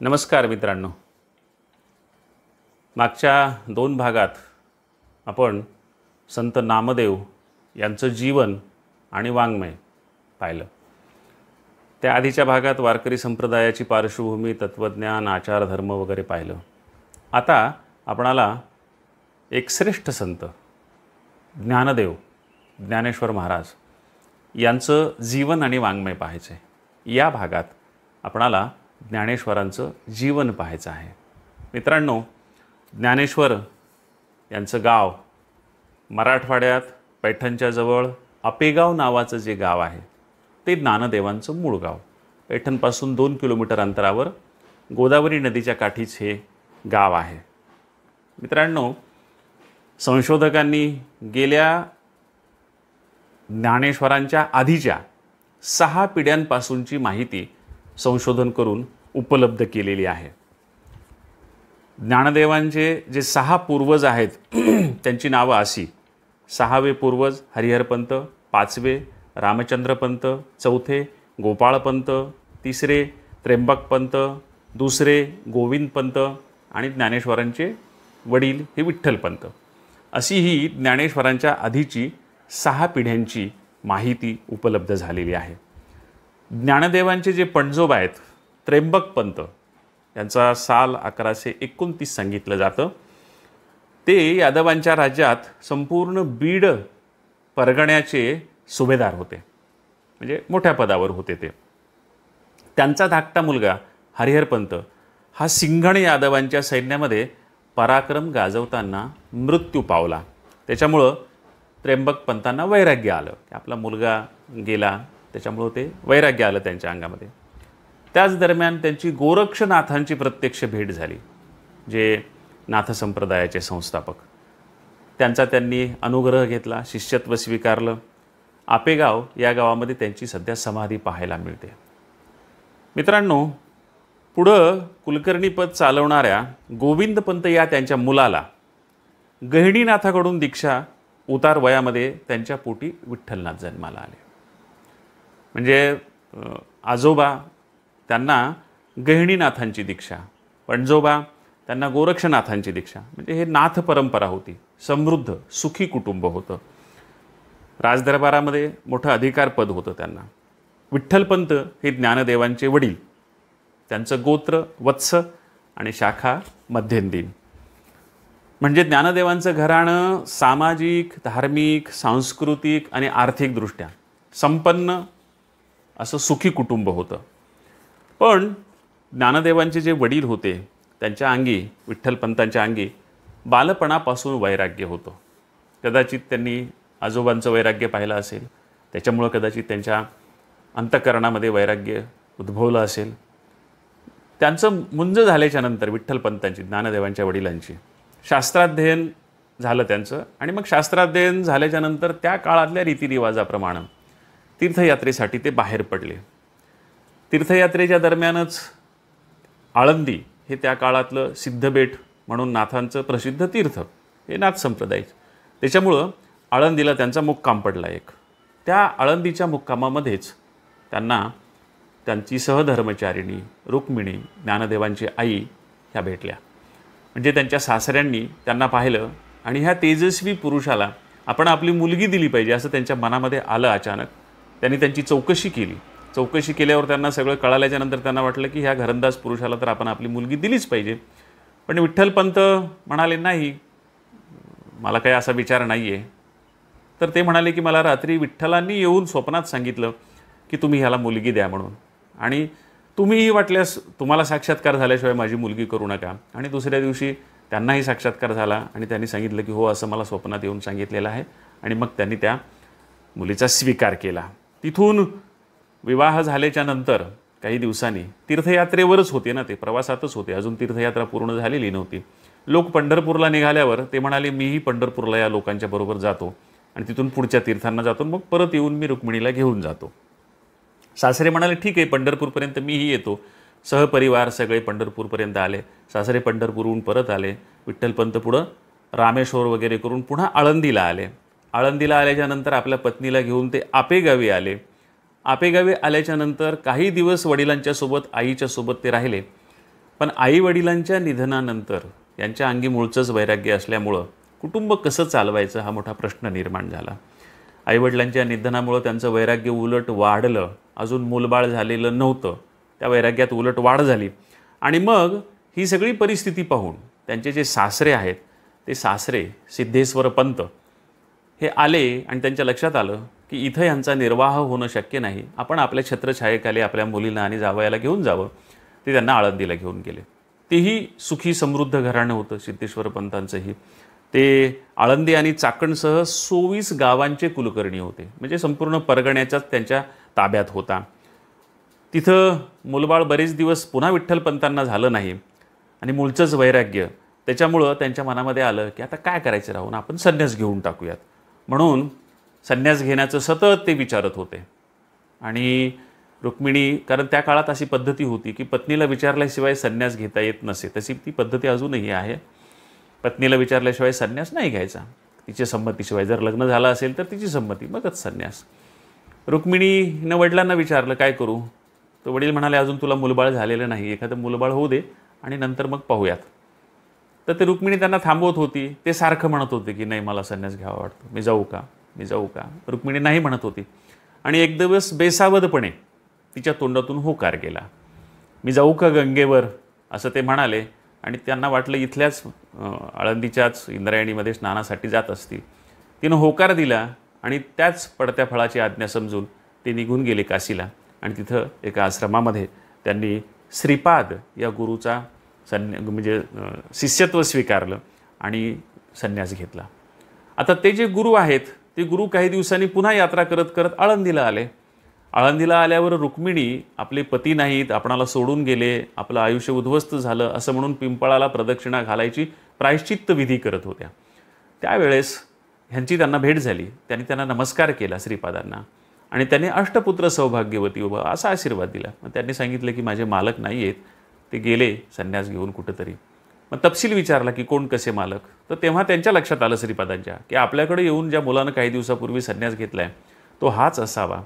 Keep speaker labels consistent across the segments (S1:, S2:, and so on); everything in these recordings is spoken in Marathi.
S1: नमस्कार मित्रांनो. मागच्या 2 भागात आपण संत नामदेव यांचं जीवन आणि वाङ्मय पाहिलं. त्या आधीच्या भागात वारकरी संप्रदायाची पार्श्वभूमी, तत्त्वज्ञान, आचार, धर्म वगैरे पाहिलं. आता आपणाला एक श्रेष्ठ संत ज्ञानदेव ज्ञानेश्वर महाराज यांचं जीवन आणि वाङ्मय पाहायचं आहे. या भागात आपणाला ज्ञानेश्वरांचं जीवन पाहायचं आहे. मित्रांनो, ज्ञानेश्वर यांचं गाव मराठवाड्यात पैठणच्या जवळ आपेगाव नावाचं जे गाव आहे ते ज्ञानदेवांचं मूळ गाव. पैठणपासून 2 किलोमीटर अंतरावर गोदावरी नदीच्या काठीच हे गाव आहे. मित्रांनो, संशोधकांनी गेल्या ज्ञानेश्वरांच्या आधीच्या 6 पिढ्यांपासूनची माहिती संशोधन करून उपलब्ध केलेली आहे. ज्ञानदेवांचे जे 6 पूर्वज आहेत त्यांची नावं अशी: 6वे पूर्वज हरिहरपंत, 5वे रामचंद्रपंत, 4थे गोपाळपंत, 3रे त्र्यंबकपंत, 2रे गोविंदपंत आणि ज्ञानेश्वरांचे वडील हे विठ्ठलपंत. अशी ही ज्ञानेश्वरांच्या आधीची 6 पिढ्यांची माहिती उपलब्ध झालेली आहे. ज्ञानदेवांचे जे पणजोबा आहेत त्र्यंबकपंत, यांचा साल 1129 सांगितलं जातं. ते यादवांच्या राज्यात संपूर्ण बीड परगण्याचे सुभेदार होते, म्हणजे मोठ्या पदावर होते ते. त्यांचा धाकटा मुलगा हरिहरपंत हा सिंघण यादवांच्या सैन्यामध्ये पराक्रम गाजवताना मृत्यू पावला. त्याच्यामुळं त्र्यंबकपंतांना वैराग्य आलं की आपला मुलगा गेला, त्याच्यामुळं ते वैराग्य आलं त्यांच्या अंगामध्ये. त्याच दरम्यान त्यांची गोरक्षनाथांची प्रत्यक्ष भेट झाली, जे नाथ संप्रदायाचे संस्थापक. त्यांचा त्यांनी अनुग्रह घेतला, शिष्यत्व स्वीकारलं. आपेगाव या गावामध्ये त्यांची सध्या समाधी पाहायला मिळते. मित्रांनो, पुढं कुलकर्णीपद चालवणाऱ्या गोविंदपंत या त्यांच्या मुलाला गहिनीनाथाकडून दीक्षा उतार वयामध्ये त्यांच्या पोटी विठ्ठलनाथ जन्माला आले. म्हणजे आजोबा त्यांना गहिनीनाथांची दीक्षा, पणजोबा त्यांना गोरक्षनाथांची दीक्षा. म्हणजे हे नाथ परंपरा होती. समृद्ध सुखी कुटुंब होतं. राजदरबारामध्ये मोठं अधिकारपद होतं त्यांना. विठ्ठलपंत हे ज्ञानदेवांचे वडील. त्यांचं गोत्र वत्स आणि शाखा मध्यंदिन. म्हणजे ज्ञानदेवांचं घराणं सामाजिक, धार्मिक, सांस्कृतिक आणि आर्थिकदृष्ट्या संपन्न असं सुखी कुटुंब होतं. पण ज्ञानदेवांचे जे वडील होते त्यांच्या अंगी, विठ्ठलपंतांच्या अंगी बालपणापासून वैराग्य होतं. कदाचित त्यांनी आजोबांचं वैराग्य पाहिलं असेल, त्याच्यामुळं कदाचित त्यांच्या अंतःकरणामध्ये वैराग्य उद्भवलं असेल. त्यांचं मुंज झाल्याच्यानंतर विठ्ठलपंतांची, ज्ञानदेवांच्या वडिलांची, शास्त्राध्ययन झालं त्यांचं. आणि मग शास्त्राध्ययन झाल्याच्यानंतर त्या काळातल्या रीतिरिवाजाप्रमाणे तीर्थयात्रेसाठी ते बाहेर पडले. तीर्थयात्रेच्या दरम्यानच आळंदी हे त्या काळातलं सिद्धबेट म्हणून नाथांचं प्रसिद्ध तीर्थ, हे नाथ संप्रदायच. त्याच्यामुळं आळंदीला त्यांचा मुक्काम पडला एक. त्या आळंदीच्या मुक्कामामध्येच त्यांना त्यांची सहधर्मचारिणी रुक्मिणी, ज्ञानदेवांची आई, ह्या भेटल्या. म्हणजे त्यांच्या सासऱ्यांनी त्यांना पाहिलं आणि ह्या तेजस्वी पुरुषाला आपण आपली मुलगी दिली पाहिजे असं त्यांच्या मनामध्ये आलं अचानक. त्यांनी त्यांची चौकशी केली. चौकशी केल्यावर त्यांना सगळं कळाल्याच्यानंतर त्यांना वाटलं की ह्या घरंदाज पुरुषाला तर आपण आपली मुलगी दिलीच पाहिजे. पण विठ्ठलपंत म्हणाले, नाही, मला काही असा विचार नाही आहे. तर ते म्हणाले की मला रात्री विठ्ठलांनी येऊन स्वप्नात सांगितलं की तुम्ही ह्याला मुलगी द्या म्हणून, आणि तुम्हीही वाटल्यास तुम्हाला साक्षात्कार झाल्याशिवाय माझी मुलगी करू नका. आणि दुसऱ्या दिवशी त्यांनाही साक्षात्कार झाला आणि त्यांनी सांगितलं की हो, असं मला स्वप्नात येऊन सांगितलेलं आहे. आणि मग त्यांनी त्या मुलीचा स्वीकार केला. तिथून विवाह झाल्याच्या नंतर काही दिवसांनी, तीर्थयात्रेवरच होते ना ते, प्रवासातच होते, अजून तीर्थयात्रा पूर्ण झालेली नव्हती. लोक पंढरपूरला निघाल्यावर ते म्हणाले मीही पंढरपूरला या लोकांच्या बरोबर जातो आणि तिथून पुढच्या तीर्थांना जातो, मग परत येऊन मी रुक्मिणीला घेऊन जातो. सासरे म्हणाले ठीक आहे, पंढरपूरपर्यंत मीही येतो. सहपरिवार सगळे पंढरपूरपर्यंत आले. सासरे पंढरपूरहून परत आले. विठ्ठलपंत पुढं रामेश्वर वगैरे करून पुन्हा आळंदीला आले. आळंदीला आल्याच्यानंतर आपल्या पत्नीला घेऊन ते आपेगावी आले. आपेगावी आल्याच्यानंतर काही दिवस वडिलांच्या सोबत, आईच्या सोबत ते राहिले. पण आईवडिलांच्या निधनानंतर यांच्या अंगी मूळचंच वैराग्य असल्यामुळं कुटुंब कसं चालवायचं हा मोठा प्रश्न निर्माण झाला. आईवडिलांच्या निधनामुळं त्यांचं वैराग्य उलट वाढलं. अजून मूलबाळ झालेलं नव्हतं, त्या वैराग्यात उलट वाढ झाली. आणि मग ही सगळी परिस्थिती पाहून त्यांचे जे सासरे आहेत ते सासरे सिद्धेश्वर पंत हे आले आणि त्यांच्या लक्षात आलं की इथं यांचा निर्वाह होणं शक्य नाही, आपण आपल्या छत्रछायेखाली आपल्या मुलीला आणि जावयाला घेऊन जावं. ते त्यांना आळंदीला घेऊन गेले. तेही सुखी समृद्ध घराणं होतं सिद्धेश्वर पंतांचंही. ते आळंदी आणि चाकणसह 24 गावांचे कुलकर्णी होते, म्हणजे संपूर्ण परगण्याचाच त्यांच्या ताब्यात होता. तिथं मुलबाळ बरेच दिवस पुन्हा विठ्ठलपंतांना झालं नाही आणि मूळचंच वैराग्य त्याच्यामुळं त्यांच्या मनामध्ये आलं की आता काय करायचं राहून, आपण संन्यास घेऊन टाकूयात. म्हणून संन्यास घेण्याचं सतत ते विचारत होते. आणि रुक्मिणी, कारण त्या काळात अशी पद्धती होती की पत्नीला विचारल्याशिवाय संन्यास घेता येत नसे, तशी ती पद्धती अजूनही आहे. पत्नीला विचारल्याशिवाय संन्यास नाही घ्यायचा, तिच्या संमतीशिवाय. जर लग्न झालं असेल तर तिची संमती, मगच संन्यास. रुक्मिणीनं वडिलांना विचारलं काय करू. तर वडील म्हणाले अजून तुला मुलबाळ झालेलं नाही, एखादं मुलबाळ होऊ दे आणि नंतर मग पाहूयात. तर ते रुक्मिणी त्यांना थांबवत होती. ते सारखं म्हणत होते की नाही मला संन्यास घ्यावा वाटतो, मी जाऊ का, मी जाऊ का. रुक्मिणी नाही म्हणत होती. आणि एक दिवस बेसावधपणे तिच्या तोंडातून होकार गेला. मी जाऊ का गंगेवर, असं ते म्हणाले. आणि त्यांना वाटलं इथल्याच आळंदीच्याच इंद्रायणीमध्ये स्नानासाठी जात असतील. तिनं होकार दिला आणि त्याच पडत्या फळाची आज्ञा समजून ते निघून गेले काशीला. आणि तिथं एका आश्रमामध्ये त्यांनी श्रीपाद या गुरुचा म्हणजे शिष्यत्व स्वीकारलं आणि संन्यास घेतला. आता ते जे गुरु आहेत ते गुरु काही दिवसांनी पुन्हा यात्रा करत करत आळंदीला आले. आळंदीला आल्यावर रुक्मिणी आपले पती नाहीत, आपणाला सोडून गेले, आपलं आयुष्य उद्ध्वस्त झालं असं म्हणून पिंपळाला प्रदक्षिणा घालायची प्रायश्चित्त विधी करत होत्या. त्यावेळेस ह्यांची त्यांना भेट झाली. त्यांनी त्यांना नमस्कार केला श्रीपादांना आणि त्यांनी अष्टपुत्र सौभाग्यवती उभा असा आशीर्वाद दिला. मग त्यांनी सांगितलं की माझे मालक नाही आहेत, ते गेले संन्यास घेऊन कुठंतरी. मग तपशील विचारला की कोण कसे मालक. तर तेव्हा त्यांच्या लक्षात आलं श्रीपादांच्या की आपल्याकडे येऊन ज्या मुलानं काही दिवसापूर्वी संन्यास घेतला आहे तो हाच असावा.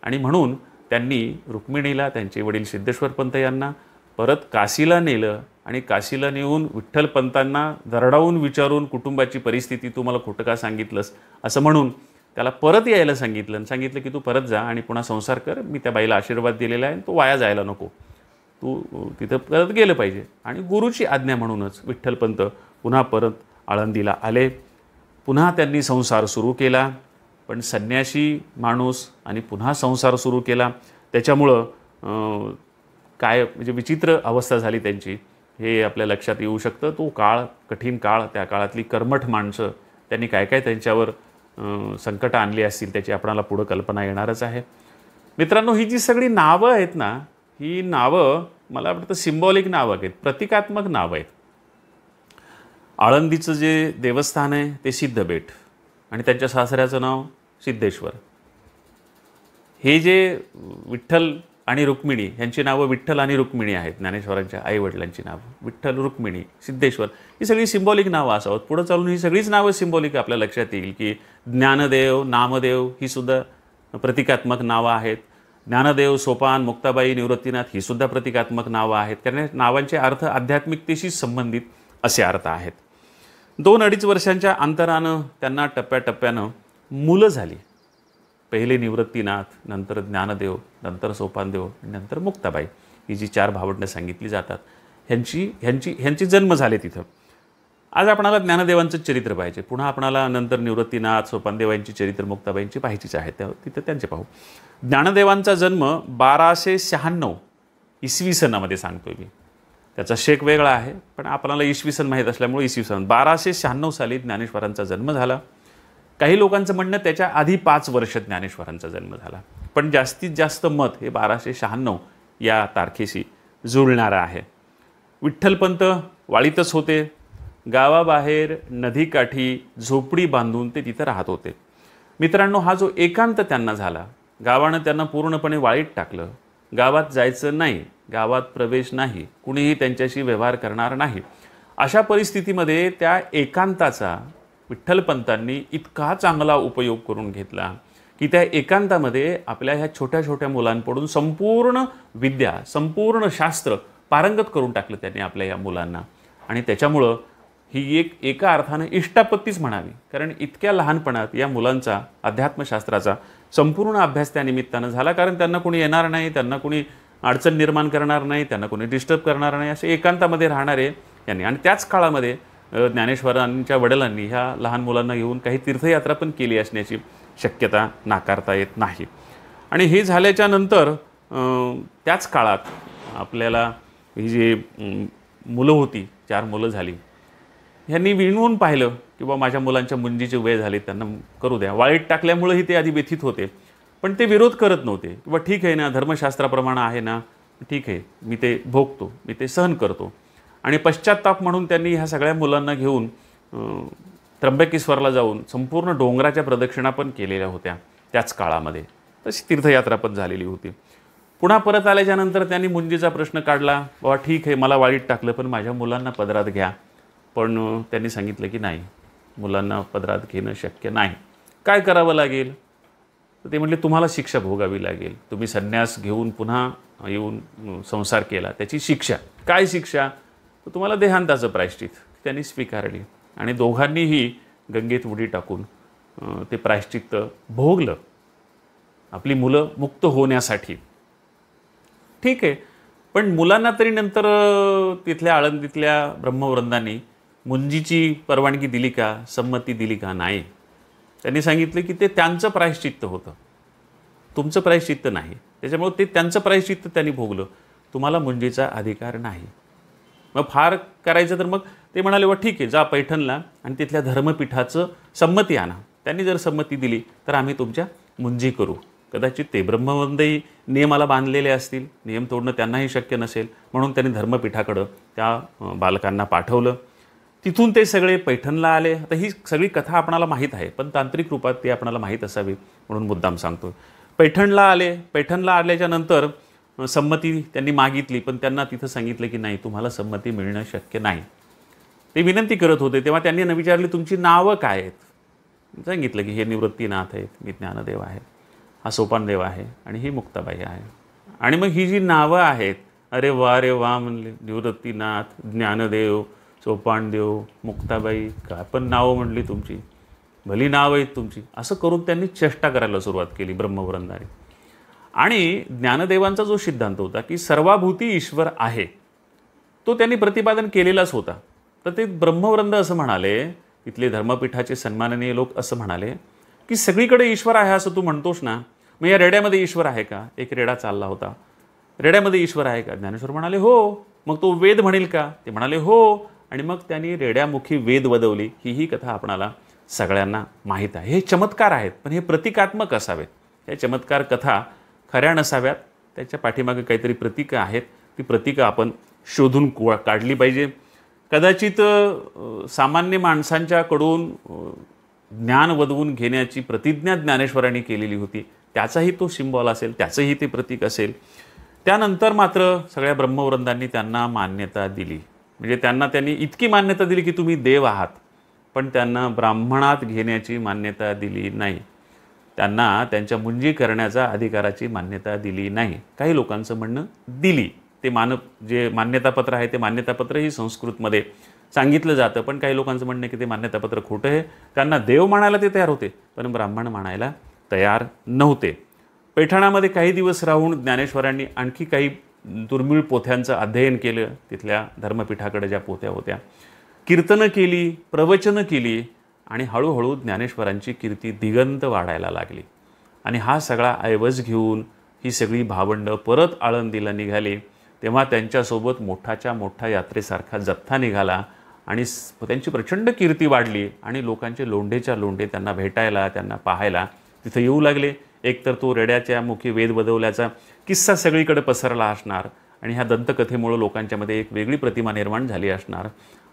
S1: आणि म्हणून त्यांनी रुक्मिणीला त्यांचे वडील सिद्धेश्वर पंत यांना परत काशीला नेलं आणि काशीला नेऊन विठ्ठलपंतांना दरडावून विचारून कुटुंबाची परिस्थिती तू मला खोटं का सांगितलंस असं म्हणून त्याला परत यायला सांगितलं आणि सांगितलं की तू परत जा आणि पुन्हा संसार कर. मी त्या बाईला आशीर्वाद दिलेला आहे, तो वाया जायला नको, तू तिथं परत गेलं पाहिजे. आणि गुरुची आज्ञा म्हणूनच विठ्ठलपंत पुन्हा परत आळंदीला आले. पुन्हा त्यांनी संसार सुरू केला. पण संन्यासी माणूस आणि पुन्हा संसार सुरू केला त्याच्यामुळं काय म्हणजे विचित्र अवस्था झाली त्यांची हे आपल्या लक्षात येऊ शकतं. तो काळ कठीण काळ, त्या काळातली कर्मठ माणसं त्यांनी काय काय त्यांच्यावर संकट आणली असतील त्याची आपणाला पुढं कल्पना येणारच आहे. मित्रांनो, ही जी सगळी नावं आहेत ना, ही नावं मला वाटतं सिम्बॉलिक नावं आहेत, प्रतिकात्मक नावं आहेत. आळंदीचं जे देवस्थान आहे ते सिद्धबेट आणि त्यांच्या सासऱ्याचं नाव सिद्धेश्वर. हे जे विठ्ठल आणि रुक्मिणी यांची नावं विठ्ठल आणि रुक्मिणी आहेत. ज्ञानेश्वरांच्या आईवडिलांची नावं विठ्ठल, रुक्मिणी, सिद्धेश्वर ही सगळी सिम्बॉलिक नावं असावत. पुढं चालून ही सगळीच नावं सिम्बॉलिक आपल्या लक्षात येईल की ज्ञानदेव, नामदेव ही सुद्धा प्रतिकात्मक नावं आहेत. ज्ञानदेव, सोपान, मुक्ताबाई, निवृत्तीनाथ ही सुद्धा प्रतिकात्मक नावं आहेत. कारण नावांचे अर्थ आध्यात्मिकतेशी संबंधित असे अर्थ आहेत. 2-2.5 वर्षांच्या अंतरानं त्यांना टप्प्याटप्प्यानं मुलं झाली. पहिले निवृत्तीनाथ, नंतर ज्ञानदेव, नंतर सोपानदेव आणि नंतर मुक्ताबाई ही जी 4 भावंडं सांगितली जातात ह्यांची जन्म झाले तिथं. आज आपणाला ज्ञानदेवांचं चरित्र पाहिजे, पुन्हा आपणाला नंतर निवृत्तीनाथ, सोपानदेवांची चरित्र, मुक्ताबाईंची पाहायचीच आहेत, तिथं त्यांचे पाहू. ज्ञानदेवांचा जन्म 1296 इसवी सनामध्ये सांगतोय मी. त्याचा शेक वेगळा आहे पण आपल्याला इसवी सन माहीत असल्यामुळे इसवी सन 1296 साली ज्ञानेश्वरांचा जन्म झाला. काही लोकांचं म्हणणं त्याच्या आधी 5 वर्ष ज्ञानेश्वरांचा जन्म झाला, पण जास्तीत जास्त मत हे 1296 या तारखेशी जुळणारं आहे. विठ्ठलपंत वाळीतच होते. गावाबाहेर नदीकाठी झोपडी बांधून ते तिथं राहत होते. मित्रांनो, हा जो एकांत त्यांना झाला, गावानं त्यांना पूर्णपणे वाळीत टाकलं. गावात जायचं नाही, गावात प्रवेश नाही, कुणीही त्यांच्याशी व्यवहार करणार नाही. अशा परिस्थितीमध्ये त्या एकांताचा विठ्ठलपंतांनी इतका चांगला उपयोग करून घेतला की त्या एकांतामध्ये आपल्या ह्या छोट्या छोट्या मुलांकडून संपूर्ण विद्या, संपूर्ण शास्त्र पारंगत करून टाकलं त्यांनी आपल्या या मुलांना. आणि त्याच्यामुळं ही एका अर्थानं इष्टापत्तीच म्हणावी, कारण इतक्या लहानपणात या मुलांचा अध्यात्मशास्त्राचा संपूर्ण अभ्यास त्या निमित्तानं झाला. कारण त्यांना कोणी येणार नाही, त्यांना कोणी अडचण निर्माण करणार नाही, त्यांना कोणी डिस्टर्ब करणार नाही, असे एकांतामध्ये राहणारे यांनी. आणि त्याच काळामध्ये ज्ञानेश्वरांच्या वडिलांनी ह्या लहान मुलांना घेऊन काही तीर्थयात्रा पण केली असण्याची शक्यता नाकारता येत नाही. आणि हे झाल्याच्या नंतर त्याच काळात आपल्याला ही जी मुलं होती, 4 मुलं झाली, ह्यांनी विणवून पाहिलं की बा माझ्या मुलांच्या मुंजीची वेळ झाली, त्यांना करू द्या. वाळीत टाकल्यामुळेही ते आधी व्यथित होते, पण ते विरोध करत नव्हते की बा ठीक आहे ना, धर्मशास्त्राप्रमाणे आहे ना, ठीक आहे, मी ते भोगतो, मी ते सहन करतो. आणि पश्चात्ताप म्हणून त्यांनी ह्या सगळ्या मुलांना घेऊन त्र्यंबकेश्वरला जाऊन संपूर्ण डोंगराच्या प्रदक्षिणा पण केलेल्या होत्या त्याच काळामध्ये. तशी तीर्थयात्रा पण झालेली होती. पुन्हा परत आल्याच्यानंतर त्यांनी मुंजीचा प्रश्न काढला, बाबा ठीक आहे, मला वाळीत टाकलं, पण माझ्या मुलांना पदरात घ्या. पण त्यांनी सांगितलं की नाही, मुलांना पदरात घेणं शक्य नाही. काय करावं लागेल? तर ते म्हटले तुम्हाला शिक्षा भोगावी लागेल. तुम्ही संन्यास घेऊन पुन्हा येऊन संसार केला, त्याची शिक्षा. काय शिक्षा? तर तुम्हाला देहांताचं प्रायश्चित. त्यांनी स्वीकारली आणि दोघांनीही गंगेत उडी टाकून ते प्रायश्चित्त भोगलं, आपली मुलं मुक्त होण्यासाठी. ठीक आहे, पण मुलांना तरी नंतर तिथल्या आळंदीतल्या ब्रह्मवृंदांनी मुंजीची परवानगी दिली का, संमती दिली का? नाही. त्यांनी सांगितलं की ते त्यांचं प्रायश्चित्त होतं, तुमचं प्रायश्चित्त नाही. त्याच्यामुळे ते त्यांचं प्रायश्चित्त त्यांनी भोगलं, तुम्हाला मुंजीचा अधिकार नाही. मग फार करायचं तर मग ते म्हणाले वा ठीक आहे, जा पैठणला आणि तिथल्या धर्मपीठाचं संमती आणा. त्यांनी जर संमती दिली तर आम्ही तुमच्या मुंजी करू. कदाचित ते ब्रह्मवंदही नियमाला बांधलेले असतील, नियम तोडणं त्यांनाही शक्य नसेल, म्हणून त्यांनी धर्मपीठाकडं त्या बालकांना पाठवलं. तिथून ते सगळे पैठणला आले. आता ही सगळी कथा आपणाला माहीत आहे, पण तांत्रिक रूपात ती आपणाला माहीत असावी म्हणून मुद्दाम सांगतो. पैठणला आले. पैठणला आल्याच्या नंतर संमती त्यांनी मागितली, पण त्यांना तिथं सांगितलं की नाही, तुम्हाला संमती मिळणं शक्य नाही. ते विनंती करत होते तेव्हा त्यांनी विचारली तुमची नावं काय आहेत? सांगितलं की हे निवृत्तीनाथ आहेत, मी ज्ञानदेव आहे, हा सोपानदेव आहे आणि ही मुक्ताबाई आहे. आणि मग ही जी नावं आहेत, अरे वा म्हणले, निवृत्तीनाथ, ज्ञानदेव, सोपानदेव, मुक्ताबाई, काय पण नावं म्हणली तुमची, भली नावं आहेत तुमची. असं करून त्यांनी चेष्टा करायला सुरुवात केली ब्रह्मवृंदाने. आणि ज्ञानदेवांचा जो सिद्धांत होता की सर्वाभूती ईश्वर आहे, तो त्यांनी प्रतिपादन केलेलाच होता. तर ते ब्रह्मवृंद असं म्हणाले, इथले धर्मपीठाचे सन्माननीय लोक असं म्हणाले की सगळीकडे ईश्वर आहे असं तू म्हणतोस ना, मग या रेड्यामध्ये ईश्वर आहे का? एक रेडा चालला होता, रेड्यामध्ये ईश्वर आहे का? ज्ञानेश्वर म्हणाले हो. मग तो वेद म्हणेल का? ते म्हणाले हो. आणि मग त्यांनी रेड्यामुखी वेद वदवली. ही कथा आपणाला सगळ्यांना माहीत आहे. हे चमत्कार आहेत, पण हे प्रतिकात्मक असावेत. हे चमत्कार कथा खऱ्या नसाव्यात, त्याच्या पाठीमागे काहीतरी प्रतीकं आहेत. ती प्रतीकं आपण शोधून काढली पाहिजे. कदाचित सामान्य माणसांच्याकडून ज्ञान वदवून घेण्याची प्रतिज्ञा ज्ञानेश्वरांनी केलेली होती, त्याचाही तो सिम्बॉल असेल, त्याचंही ते प्रतीक असेल. त्यानंतर मात्र सगळ्या ब्रह्मवृंदांनी त्यांना मान्यता दिली. म्हणजे त्यांनी इतकी मान्यता दिली की तुम्ही देव आहात, पण त्यांना ब्राह्मणात घेण्याची मान्यता दिली नाही. त्यांना त्यांच्या मुंजी करण्याचा अधिकाराची मान्यता दिली नाही. काही लोकांचं म्हणणं दिली. ते जे मान्यतापत्र आहे ते मान्यतापत्रही संस्कृतमध्ये सांगितलं जातं, पण काही लोकांचं म्हणणं की ते मान्यतापत्र खोटं आहे. त्यांना देव मानायला ते तयार होते, पण ब्राह्मण मानायला तयार नव्हते. पैठणामध्ये काही दिवस राहून ज्ञानेश्वरांनी आणखी काही दुर्मिळ पोथ्यांचं अध्ययन केलं. तिथल्या धर्मपीठाकडे ज्या पोथ्या होत्या, कीर्तनं केली, प्रवचनं केली आणि हळूहळू ज्ञानेश्वरांची कीर्ती दिगंत वाढायला लागली. आणि हा सगळा ऐवज घेऊन ही सगळी भावंडं परत आळंदीला निघाली. तेव्हा त्यांच्यासोबत मोठाच्या मोठा यात्रेसारखा जथ्था निघाला आणि त्यांची प्रचंड कीर्ती वाढली आणि लोकांचे लोंढेच्या लोंढे त्यांना भेटायला, त्यांना पाहायला तिथं येऊ लागले. एकतर तो रेड्याच्या मुखी वेद बदवल्याचा किस्सा सगळीकडे पसरला असणार आणि ह्या दंतकथेमुळं लोकांच्यामध्ये एक वेगळी प्रतिमा निर्माण झाली असणार.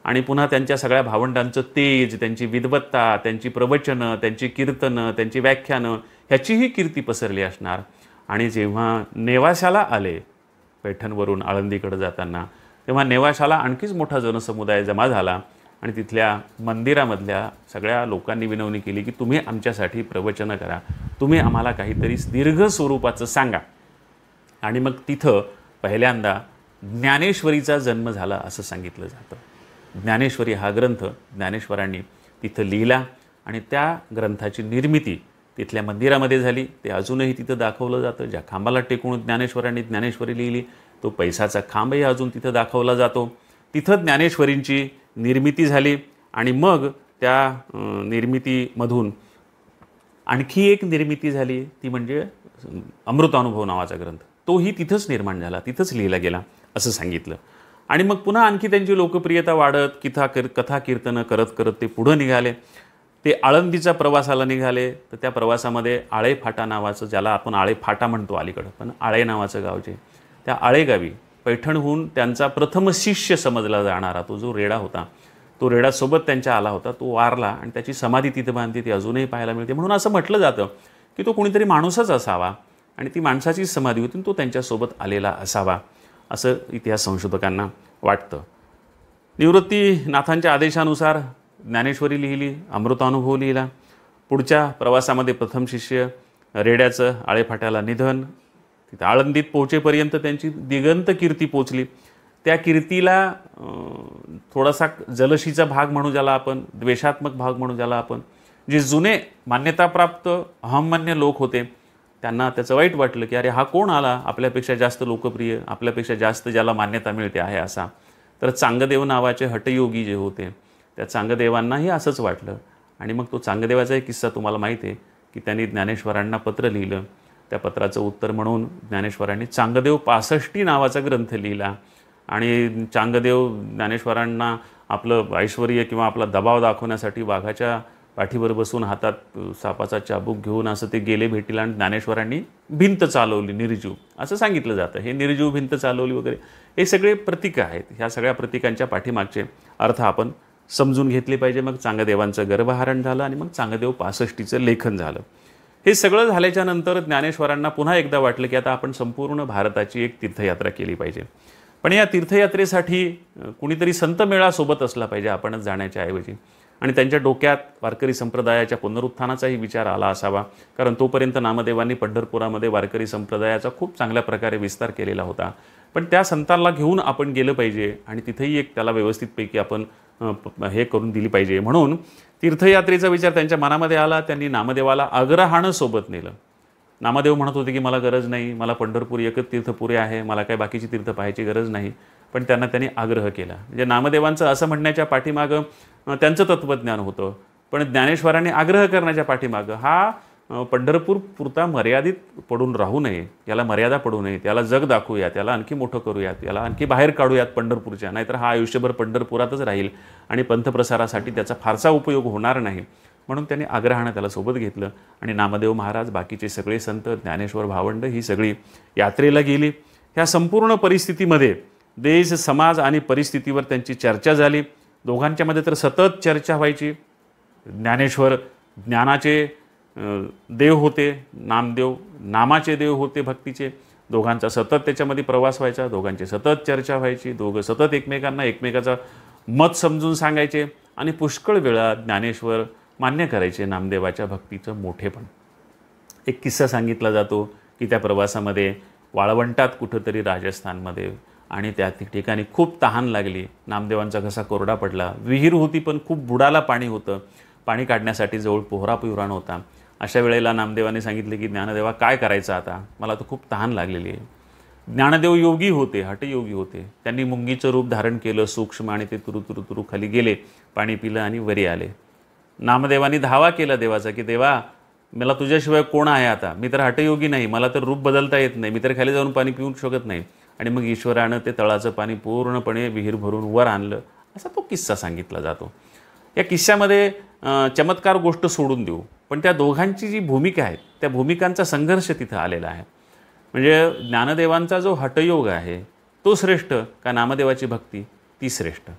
S1: आणि पुन्हा त्यांच्या सगळ्या भावंडांचं तेज, त्यांची विद्वत्ता, त्यांची प्रवचनं, त्यांची कीर्तनं, त्यांची व्याख्यानं, ह्याचीही कीर्ती पसरली असणार. आणि जेव्हा नेवाशाला आले पैठणवरून आळंदीकडे जाताना, तेव्हा नेवाशाला आणखीच मोठा जनसमुदाय जमा झाला आणि तिथल्या मंदिरामधल्या सगळ्या लोकांनी विनवणी केली की तुम्ही आमच्यासाठी प्रवचनं करा, तुम्ही आम्हाला काहीतरी दीर्घ स्वरूपाचं सांगा. आणि मग तिथं पहिल्यांदा ज्ञानेश्वरीचा जन्म झाला असं सांगितलं जातं. ज्ञानेश्वरी हा ग्रंथ ज्ञानेश्वरांनी तिथं लिहिला आणि त्या ग्रंथाची निर्मिती तिथल्या मंदिरामध्ये झाली. ते अजूनही तिथं दाखवलं जातं. ज्या खांबाला टेकून ज्ञानेश्वरांनी ज्ञानेश्वरी लिहिली तो पैसाचा खांबही अजून तिथं दाखवला जातो. तिथं ज्ञानेश्वरींची निर्मिती झाली आणि मग त्या निर्मितीमधून आणखी एक निर्मिती झाली, ती म्हणजे अमृतानुभव नावाचा ग्रंथ. तोही तिथंच निर्माण झाला, तिथंच लिहिला गेला असं सांगितलं. आणि मग पुन्हा आणखी त्यांची लोकप्रियता वाढत कथा कीर्तनं करत करत ते पुढं निघाले. ते आळंदीच्या प्रवासाला निघाले. तर त्या प्रवासामध्ये आळे फाटा नावाचं, ज्याला आपण आळे फाटा म्हणतो अलीकडं, पण आळे नावाचं गाव जे, त्या आळेगावी पैठणहून त्यांचा प्रथम शिष्य समजला जाणारा तो जो रेडा होता, तो रेडा सोबत त्यांच्या आला होता, तो वारला आणि त्याची समाधी तिथं बांधली, ती अजूनही पाहायला मिळते. म्हणून असं म्हटलं जातं की तो कोणीतरी माणूसच असावा आणि ती माणसाचीच समाधी होती, तो त्यांच्यासोबत आलेला असावा असं इतिहास संशोधकांना वाटतं. निवृत्तीनाथांच्या आदेशानुसार ज्ञानेश्वरी लिहिली, अमृतानुभव लिहिला. पुढच्या प्रवासामध्ये प्रथम शिष्य रेड्याचं आळेफाट्याला निधन. तिथं आळंदीत पोहोचेपर्यंत त्यांची दिगंत कीर्ती पोचली. त्या कीर्तीला थोडासा जलशीचा भाग म्हणू ज्याला आपण, द्वेषात्मक भाग म्हणू ज्याला आपण, जे जुने मान्यताप्राप्त अहममान्य लोक होते त्यांना त्याचं वाईट वाटलं की अरे हा कोण आला आपल्यापेक्षा जास्त लोकप्रिय, आपल्यापेक्षा जास्त ज्याला मान्यता मिळते आहे असा. तर चांगदेव नावाचे हटयोगी जे होते त्या चांगदेवांनाही असंच वाटलं. आणि मग तो चांगदेवाचा एक किस्सा तुम्हाला माहिती आहे की त्यांनी ज्ञानेश्वरांना पत्र लिहिलं. त्या पत्राचं उत्तर म्हणून ज्ञानेश्वरांनी चांगदेव 65 नावाचा ग्रंथ लिहिला. आणि चांगदेव ज्ञानेश्वरांना आपलं ऐश्वर्य किंवा आपला दबाव दाखवण्यासाठी वाघाच्या पाठीवर बसून हातात सापाचा चाबूक घेऊन असं ते गेले भेटीला आणि ज्ञानेश्वरांनी भिंत चालवली निर्जीव असं सांगितलं जातं. हे निर्जीव भिंत चालवली वगैरे हे सगळे प्रतीकं आहेत. ह्या सगळ्या प्रतीकांच्या पाठीमागचे अर्थ आपण समजून घेतले पाहिजे. मग चांगदेवांचं गर्भहरण झालं आणि मग चांगदेव 65चं लेखन झालं. हे सगळं झाल्याच्या नंतर ज्ञानेश्वरांना पुन्हा एकदा वाटलं की आता आपण संपूर्ण भारताची एक तीर्थयात्रा केली पाहिजे. पण या तीर्थयात्रेसाठी कुणीतरी संत मेळा सोबत असला पाहिजे आपणच जाण्याच्या ऐवजी. आणि त्यांच्या डोक्यात वारकरी संप्रदायाच्या पुनरुत्थानाचाही विचार आला असावा, कारण तोपर्यंत नामदेवांनी पंढरपुरामध्ये वारकरी संप्रदायाचा खूप चांगल्या प्रकारे विस्तार केलेला होता. पण त्या संतांना घेऊन आपण गेलं पाहिजे आणि तिथेही एक त्याला व्यवस्थितपैकी आपण हे करून दिली पाहिजे. म्हणून तीर्थयात्रेचा विचार त्यांच्या मनामध्ये आला. त्यांनी नामदेवाला आग्रहानं सोबत नेलं. नामदेव म्हणत होते की मला गरज नाही, मला पंढरपूर एकच तीर्थ पुरे आहे, मला काय बाकीची तीर्थ पाहायची गरज नाही. पण त्यांनी आग्रह केला. म्हणजे नामदेवांचं असं म्हणण्याच्या पाठीमागं त्यांचं तत्त्वज्ञान होतं. पण ज्ञानेश्वरांनी आग्रह करण्याच्या पाठीमागं हा पंढरपूर पुरता मर्यादित पडून राहू नये, याला मर्यादा पडू नये, त्याला जग दाखवूयात, याला आणखी मोठं करूयात, याला आणखी बाहेर काढूयात पंढरपूरच्या, नाहीतर हा आयुष्यभर पंढरपुरातच राहील आणि पंथप्रसारासाठी त्याचा फारसा उपयोग होणार नाही. म्हणून त्यांनी आग्रहानं त्याला सोबत घेतलं आणि नामदेव महाराज, बाकीचे सगळे संत, ज्ञानेश्वर भावंड ही सगळी यात्रेला गेली. ह्या संपूर्ण परिस्थितीमध्ये देश, समाज आणि परिस्थितीवर त्यांची चर्चा झाली. दोघांच्यामध्ये तर सतत चर्चा व्हायची. ज्ञानेश्वर ज्ञानाचे देव होते, नामदेव नामाचे देव होते, भक्तीचे. दोघांचा सतत त्याच्यामध्ये प्रवास व्हायचा, दोघांची सतत चर्चा व्हायची, दोघं सतत एकमेकाचं मत समजून सांगायचे आणि पुष्कळ वेळा ज्ञानेश्वर मान्य करायचे नामदेवाच्या भक्तीचं मोठेपण. एक किस्सा सांगितला जातो की त्या प्रवासामध्ये वाळवंटात कुठंतरी राजस्थानमध्ये आणि त्या ठिकाणी खूप तहान लागली. नामदेवांचा घसा कोरडा पडला. विहीर होती पण खूप बुडाला पाणी होतं. पाणी काढण्यासाठी जवळ पोहरा पिवरा नव्हता. अशा वेळेला नामदेवाने सांगितले की ज्ञानदेवा काय करायचं आता, मला तर खूप तहान लागलेली आहे. ज्ञानदेव योगी होते, हठयोगी होते. त्यांनी मुंगीचं रूप धारण केलं सूक्ष्म आणि ते तुरु खाली गेले, पाणी पिलं आणि वरी आले. नामदेवानी धावा केला देवाचा की देवा मला तुझ्याशिवाय कोण आहे आता, मी तर हठयोगी नाही, मला तर रूप बदलता येत नाही, मी तर खाली जाऊन पाणी पिऊ शकत नाही. आणि मग ईश्वरानं ते तळाचं पाणी पूर्णपणे विहीर भरून वर आणलं, असा तो किस्सा सांगितला जातो. या किस्स्यामध्ये चमत्कार गोष्ट सोडून देऊ, पण त्या दोघांची जी भूमिका आहे त्या भूमिकांचा संघर्ष तिथं आलेला आहे. म्हणजे ज्ञानदेवांचा जो हठयोग आहे तो श्रेष्ठ का नामदेवाची भक्ती ती श्रेष्ठ.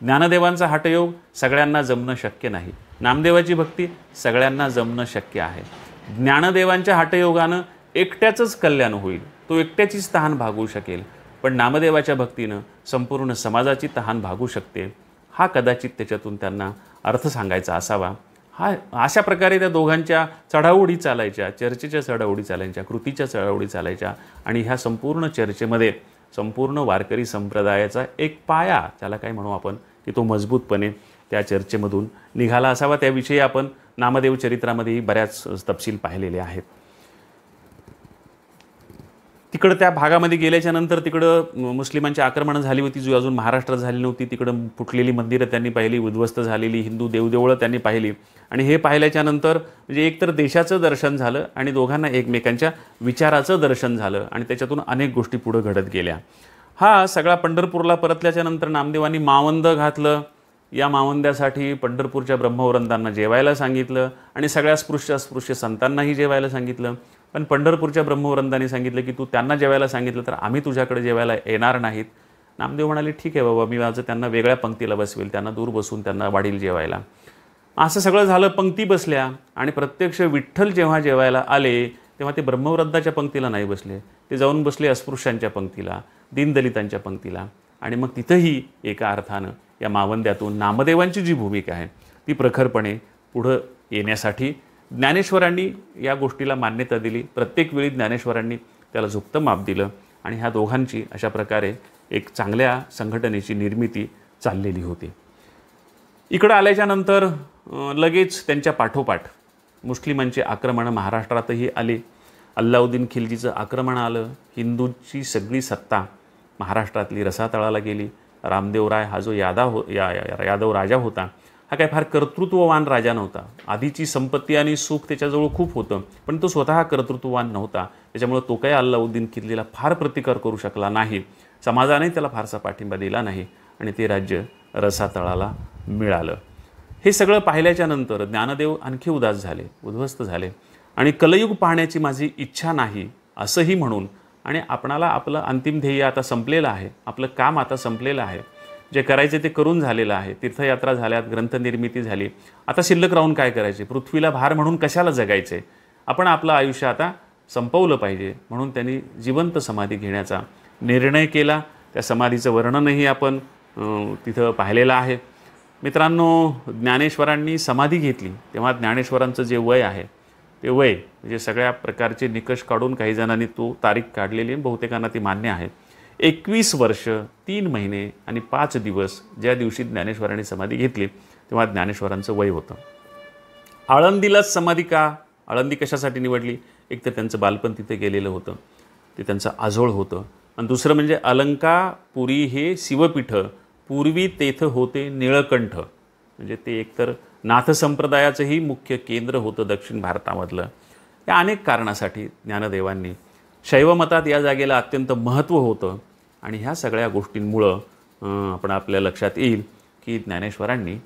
S1: ज्ञानदेवांचा हठयोग सगळ्यांना जमणं शक्य नाही, नामदेवाची भक्ती सगळ्यांना जमणं शक्य आहे. ज्ञानदेवांच्या हठयोगानं एकट्याचंच कल्याण होईल, तो एकट्याचीच तहान भागवू शकेल, पण नामदेवाच्या भक्तीनं संपूर्ण समाजाची तहान भागू शकते. हा कदाचित त्याच्यातून त्यांना अर्थ सांगायचा असावा. अशा प्रकारे त्या दोघांच्या चढाओढी चालायच्या, चर्चेच्या चढाओढी चालायच्या, कृतीच्या चढाओढी चालायच्या आणि ह्या संपूर्ण चर्चेमध्ये संपूर्ण वारकरी संप्रदायाचा एक पाया, त्याला काय म्हणू आपण, की तो मजबूतपणे त्या चर्चेमधून निघाला असावा. त्याविषयी आपण नामदेव चरित्रामध्येही बऱ्याच तपशील पाहिलेले आहेत. तिकडं त्या भागामध्ये गेल्याच्या नंतर तिकडं मुस्लिमांची आक्रमणं झाली होती, जी अजून महाराष्ट्रात झाली नव्हती. तिकडं फुटलेली मंदिरं त्यांनी पाहिली, उद्ध्वस्त झालेली हिंदू देवदेवळं त्यांनी पाहिली. आणि हे पाहिल्याच्या नंतर म्हणजे एकतर देशाचं दर्शन झालं आणि दोघांना एकमेकांच्या विचाराचं दर्शन झालं आणि त्याच्यातून अनेक गोष्टी पुढं घडत गेल्या. हा सगळा पंढरपूरला परतल्याच्या नंतर नामदेवांनी मावंद घातलं. या मावंद्यासाठी पंढरपूरच्या ब्रह्मवृंदांना जेवायला सांगितलं आणि सगळ्या अस्पृश्य संतांनाही जेवायला सांगितलं. पण पंढरपूरच्या ब्रह्मवृंदांनी सांगितलं की तू त्यांना जेवायला सांगितलं तर आम्ही तुझ्याकडे जेवायला येणार नाहीत. नामदेव म्हणाले ठीक आहे बाबा, मी माझं त्यांना वेगळ्या पंक्तीला बसवेल, त्यांना दूर बसून त्यांना वाढील जेवायला. असं सगळं झालं, पंक्ती बसल्या आणि प्रत्यक्ष विठ्ठल जेव्हा जेवायला आले तेव्हा ते ब्रह्मवृंदाच्या पंक्तीला नाही बसले, ते जाऊन बसले अस्पृश्यांच्या पंक्तीला, दीनदलितांच्या पंक्तीला. आणि मग तिथंही एका अर्थानं या मावंद्यातून नामदेवांची जी भूमिका आहे ती प्रखरपणे पुढं येण्यासाठी ज्ञानेश्वरांनी या गोष्टीला मान्यता दिली. प्रत्येक वेळी ज्ञानेश्वरांनी त्याला झुकतं माप दिलं आणि ह्या दोघांची अशा प्रकारे एक चांगल्या संघटनेची निर्मिती चाललेली होती. इकडं आल्याच्या नंतर लगेच त्यांच्या पाठोपाठ मुस्लिमांची आक्रमणं महाराष्ट्रातही आली. अल्लाउद्दीन खिलजीचं आक्रमण आलं. हिंदूंची सगळी सत्ता महाराष्ट्रातली रसातळाला गेली. रामदेवराय हा जो यादव राजा होता, हा काय फार कर्तृत्ववान राजा नव्हता. आधीची संपत्ती आणि सुख त्याच्याजवळ खूप होतं, पण तो स्वतः कर्तृत्ववान नव्हता. त्याच्यामुळे तो काही अल्लाउद्दीन खिलजीला फार प्रतिकार करू शकला नाही. समाजाने त्याला फारसा पाठिंबा दिला नाही आणि ते राज्य रसातळाला मिळालं. हे सगळं पाहिल्याच्या नंतर ज्ञानदेव आणखी उदास झाले, उद्ध्वस्त झाले आणि कलयुग पाहण्याची माझी इच्छा नाही असंही म्हणून आणि आपणाला आपलं अंतिम ध्येय आता संपलेलं आहे, आपलं काम आता संपलेलं आहे, जे करायचे ते करून झालेलं आहे. तीर्थयात्रा झाल्यात, ग्रंथनिर्मिती झाली, आता शिल्लक राहून काय करायचे, पृथ्वीला भार म्हणून कशाला जगायचे, आपण आपलं आयुष्य आता संपवलं पाहिजे. म्हणून त्यांनी जिवंत समाधी घेण्याचा निर्णय केला. त्या समाधीचं वर्णनही आपण तिथं पाहिलेलं आहे. मित्रांनो, ज्ञानेश्वरांनी समाधी घेतली तेव्हा ज्ञानेश्वरांचं जे वय आहे ते वय म्हणजे सगळ्या प्रकारचे निकष काढून काही जणांनी तो तारीख काढलेली आहे, बहुतेकांना ती मान्य आहे. 21 वर्ष 3 महिने आणि 5 दिवस ज्या दिवशी ज्ञानेश्वरांनी समाधी घेतली तेव्हा ज्ञानेश्वरांचं वय होतं. आळंदीलाच समाधी का, आळंदी कशासाठी निवडली? एक तर त्यांचं बालपण तिथे गेलेलं होतं, ते त्यांचं आजोळ होतं. आणि दुसरं म्हणजे अलंकापुरी हे शिवपीठ, पूर्वी तेथ होते निळकंठ, म्हणजे ते एकतर नाथ संप्रदायाचंही मुख्य केंद्र होतं दक्षिण भारतामधलं. या अनेक कारणासाठी ज्ञानदेवांनी शैवमतात या जागेला अत्यंत महत्त्व होतं आणि ह्या सगळ्या गोष्टींमुळं आपण आपल्या लक्षात येईल की ज्ञानेश्वरांनी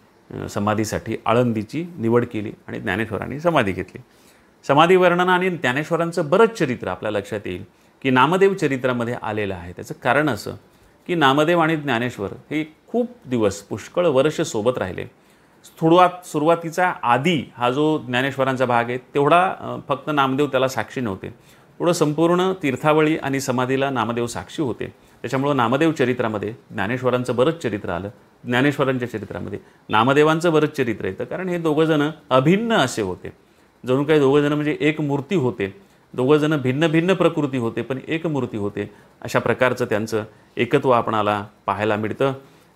S1: समाधीसाठी आळंदीची निवड केली आणि ज्ञानेश्वरांनी समाधी घेतली. समाधी वर्णन आणि ज्ञानेश्वरांचं बरंच चरित्र आपल्या लक्षात येईल की नामदेव चरित्रामध्ये आलेलं आहे. त्याचं कारण असं की नामदेव आणि ज्ञानेश्वर हे खूप दिवस पुष्कळ वर्ष सोबत राहिले. सुरुवातीचा आधी हा जो ज्ञानेश्वरांचा भाग आहे तेवढा फक्त नामदेव त्याला साक्षी नव्हते, पुढं संपूर्ण तीर्थावळी आणि समाधीला नामदेव साक्षी होते. त्याच्यामुळं नामदेव चरित्रामध्ये ज्ञानेश्वरांचं बरंच चरित्र आलं, ज्ञानेश्वरांच्या चरित्रामध्ये नामदेवांचं बरंच चरित्र येतं. कारण हे दोघंजणं अभिन्न असे होते, जणू काही दोघंजणं म्हणजे एक मूर्ती होते. दोघंजणं भिन्न भिन्न प्रकृती होते पण एक मूर्ती होते. अशा प्रकारचं त्यांचं एकत्व आपणाला पाहायला मिळतं.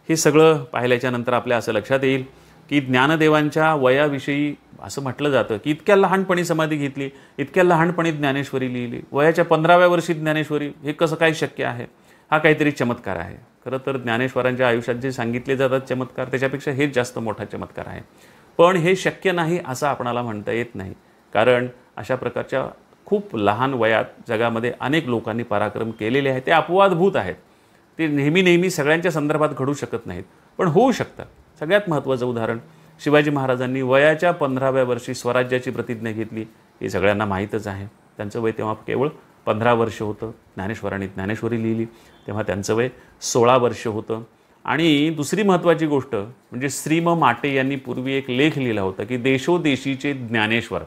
S1: हे सगळं पाहिल्याच्या नंतर आपल्या असं लक्षात येईल की ज्ञानदेवांच्या वयाविषयी असं म्हटलं जातं की इतक्या लहानपणी समाधी घेतली, इतक्या लहानपणी ज्ञानेश्वरी लिहिली, वयाच्या 15व्या वर्षी ज्ञानेश्वरी, हे कसं काय शक्य आहे? हा काहीतरी चमत्कार आहे. खरं तर ज्ञानेश्वरांच्या आयुष्यात जे सांगितले जातात चमत्कार त्याच्यापेक्षा हेच जास्त मोठा चमत्कार आहे. पण हे शक्य नाही असं आपणाला म्हणता येत नाही, कारण अशा प्रकारच्या खूप लहान वयात जगामध्ये अनेक लोकांनी पराक्रम केलेले आहेत. ते अपवादभूत आहेत, ते नेहमी सगळ्यांच्या संदर्भात घडू शकत नाहीत, पण होऊ शकतात. सगळ्यात महत्त्वाचं उदाहरण, शिवाजी महाराजांनी वयाच्या 15व्या वर्षी स्वराज्याची प्रतिज्ञा घेतली, हे सगळ्यांना माहीतच आहे. त्यांचं वय तेव्हा केवळ 15 वर्ष होतं. ज्ञानेश्वरांनी ज्ञानेश्वरी लिहिली तेव्हा त्यांचं वय 16 वर्ष होतं. आणि दुसरी महत्त्वाची गोष्ट म्हणजे श्रीम माटे यांनी पूर्वी एक लेख लिहिला होता की देशोदेशीचे ज्ञानेश्वर,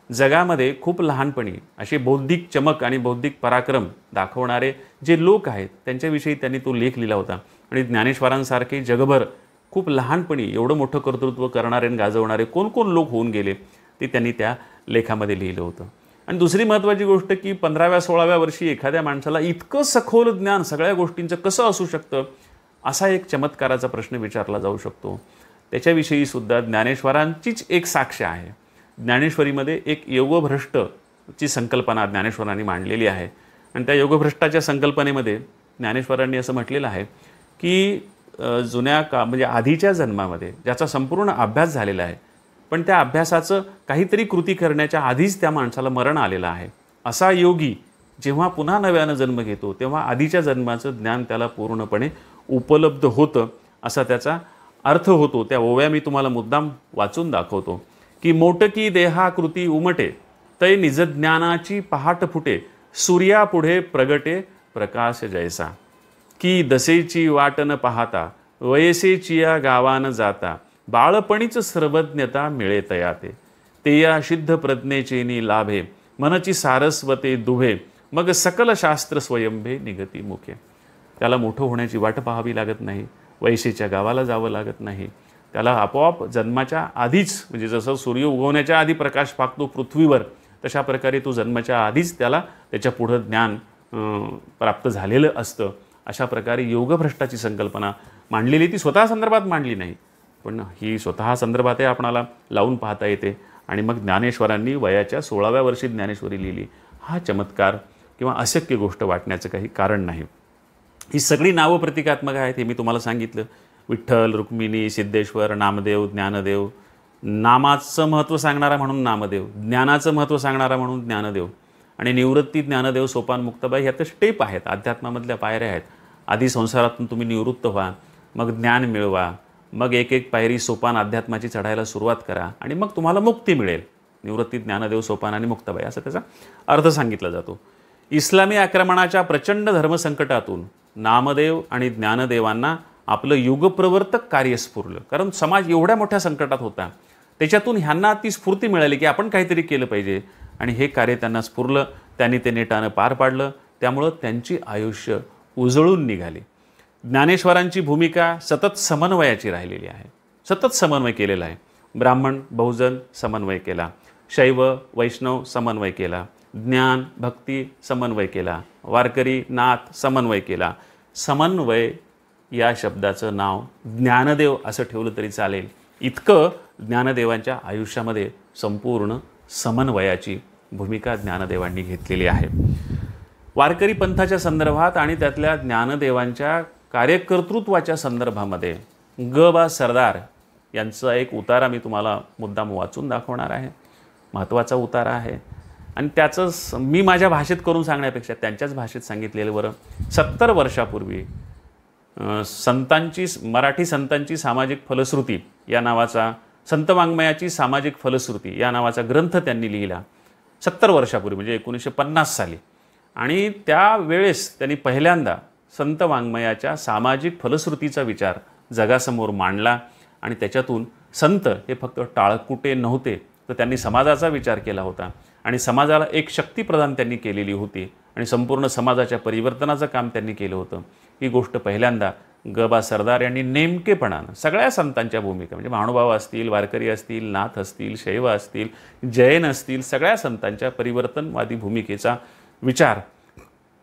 S1: जगामध्ये खूप लहानपणी असे बौद्धिक चमक आणि बौद्धिक पराक्रम दाखवणारे जे लोक आहेत त्यांच्याविषयी त्यांनी तो लेख लिहिला होता. आणि ज्ञानेश्वरांसारखे जगभर खूप लहानपणी एवढं मोठं कर्तृत्व करणारे आणि गाजवणारे कोण कोण लोक होऊन गेले ते त्यांनी त्या लेखामध्ये लिहिलं होतं. आणि दुसरी महत्त्वाची गोष्ट की 15व्या-16व्या वर्षी एखाद्या माणसाला इतकं सखोल ज्ञान सगळ्या गोष्टींचं कसं असू शकतं, असा एक चमत्काराचा प्रश्न विचारला जाऊ शकतो. त्याच्याविषयी सुद्धा ज्ञानेश्वरांचीच एक साक्ष आहे. ज्ञानेश्वरीमध्ये एक योगभ्रष्टची संकल्पना ज्ञानेश्वरांनी मांडलेली आहे आणि त्या योगभ्रष्टाच्या संकल्पनेमध्ये ज्ञानेश्वरांनी असं म्हटलेलं आहे की म्हणजे आधीच्या जन्मामध्ये ज्याचा संपूर्ण अभ्यास झालेला आहे, पण त्या अभ्यासाचं काहीतरी कृती करण्याच्या आधीच त्या माणसाला मरण आलेलं आहे, असा योगी जेव्हा पुन्हा नव्यानं जन्म घेतो तेव्हा आधीच्या जन्माचं ज्ञान त्याला पूर्णपणे उपलब्ध होतं, असा त्याचा अर्थ होतो. त्या ओव्या मी तुम्हाला मुद्दाम वाचून दाखवतो की मोटकी देहाकृती उमटे तै निजज्ञानाची पहाट फुटे सूर्यापुढे प्रगटे प्रकाश जैसा की दसेची वाट न पाहता वयसेची या गावान जाता बाळपणीच सर्वज्ञता मिळे तयाते ते या सिद्ध प्रज्ञेचेनी लाभे मनची सारस्वते दुभे मग सकल शास्त्र स्वयंभे निगती मुखे. त्याला मोठं होण्याची वाट पाहावी लागत नाही, वयसेच्या गावाला जावं लागत नाही, त्याला आपोआप जन्माच्या आधीच म्हणजे जसं सूर्य उगवण्याच्या आधी प्रकाश पाकतो पृथ्वीवर तशा प्रकारे तो जन्माच्या आधीच त्याला त्याच्या पुढं ज्ञान प्राप्त झालेलं असतं. अशा प्रकारे योगभ्रष्टाची संकल्पना मांडलेली, ती स्वतः संदर्भात मांडली नाही पण ही स्वतः संदर्भातही आपणाला लावून पाहता येते. आणि मग ज्ञानेश्वरांनी वयाच्या 16व्या वर्षी ज्ञानेश्वरी लिहिली. हा चमत्कार किंवा अशक्य गोष्ट वाटण्याचं काही कारण नाही. ही सगळी नावं प्रतिकात्मक आहेत हे मी तुम्हाला सांगितलं. विठ्ठल, रुक्मिणी, सिद्धेश्वर, नामदेव, ज्ञानदेव. नामाचं महत्त्व सांगणारा म्हणून नामदेव, ज्ञानाचं महत्त्व सांगणारा म्हणून ज्ञानदेव आणि निवृत्ती, ज्ञानदेव, सोपान, मुक्ताबाई ह्या तर स्टेप आहेत, अध्यात्मामधल्या पायऱ्या आहेत. आधी संसारातून तुम्ही निवृत्त व्हा, मग ज्ञान मिळवा, मग एक एक पायरी सोपान अध्यात्माची चढायला सुरुवात करा आणि मग तुम्हाला मुक्ती मिळेल. निवृत्ती, ज्ञानदेव, सोपान आणि मुक्ताबाई असा त्याचा अर्थ सांगितला जातो. इस्लामी आक्रमणाच्या प्रचंड धर्मसंकटातून नामदेव आणि ज्ञानदेवांना आपलं युगप्रवर्तक कार्य स्फुरलं, कारण समाज एवढ्या मोठ्या संकटात होता. त्याच्यातून ह्यांना ती स्फूर्ती मिळाली की आपण काहीतरी केलं पाहिजे आणि हे कार्य त्यांना स्फुरलं. त्यांनी ते नेटानं पार पाडलं, त्यामुळं त्यांची आयुष्य उजळून निघाली. ज्ञानेश्वरांची भूमिका सतत समन्वयाची राहिलेली आहे, सतत समन्वय केलेला आहे. ब्राह्मण बहुजन समन्वय केला, शैव वैष्णव समन्वय केला, ज्ञान भक्ती समन्वय केला, वारकरी नाथ समन्वय केला. समन्वय या शब्दाचं नाव ज्ञानदेव असं ठेवलं तरी चालेल, इतकं ज्ञानदेवांच्या आयुष्यामध्ये संपूर्ण समन्वयाची भूमिका ज्ञानदेवांनी घेतलेली आहे. वारकरी पंथाच्या संदर्भात आणि त्यातल्या ज्ञानदेवांच्या कार्यकर्तृत्वाच्या संदर्भामध्ये ग. सरदार यांचा एक उतारा मी तुम्हाला मुद्दाम वाचून दाखवणार आहे. महत्त्वाचा उतारा आहे आणि त्याचं मी माझ्या भाषेत करून सांगण्यापेक्षा त्यांच्याच भाषेत सांगितलेलं बरं. 70 वर्षापूर्वी मराठी संतांची सामाजिक फलश्रुती या नावाचा, संत वाङ्मयाची सामाजिक फलश्रुती या नावाचा ग्रंथ त्यांनी लिहिला 70 वर्षापूर्वी, म्हणजे 1950 साली. आणि त्यावेळेस त्यांनी पहिल्यांदा संत वाङ्मयाच्या सामाजिक फलश्रुतीचा विचार जगासमोर मांडला आणि त्याच्यातून संत हे फक्त टाळकुटे नव्हते, तर त्यांनी समाजाचा विचार केला होता आणि समाजाला एक शक्ती प्रदान त्यांनी केलेली होती आणि संपूर्ण समाजाच्या परिवर्तनाचं काम त्यांनी केलं होतं. ही गोष्ट पहिल्यांदा ग. सरदार यांनी नेमकेपणानं सगळ्या संतांच्या भूमिका, म्हणजे महानुभाव असतील, वारकरी असतील, नाथ असतील, शैव असतील, जैन असतील, सगळ्या संतांच्या परिवर्तनवादी भूमिकेचा विचार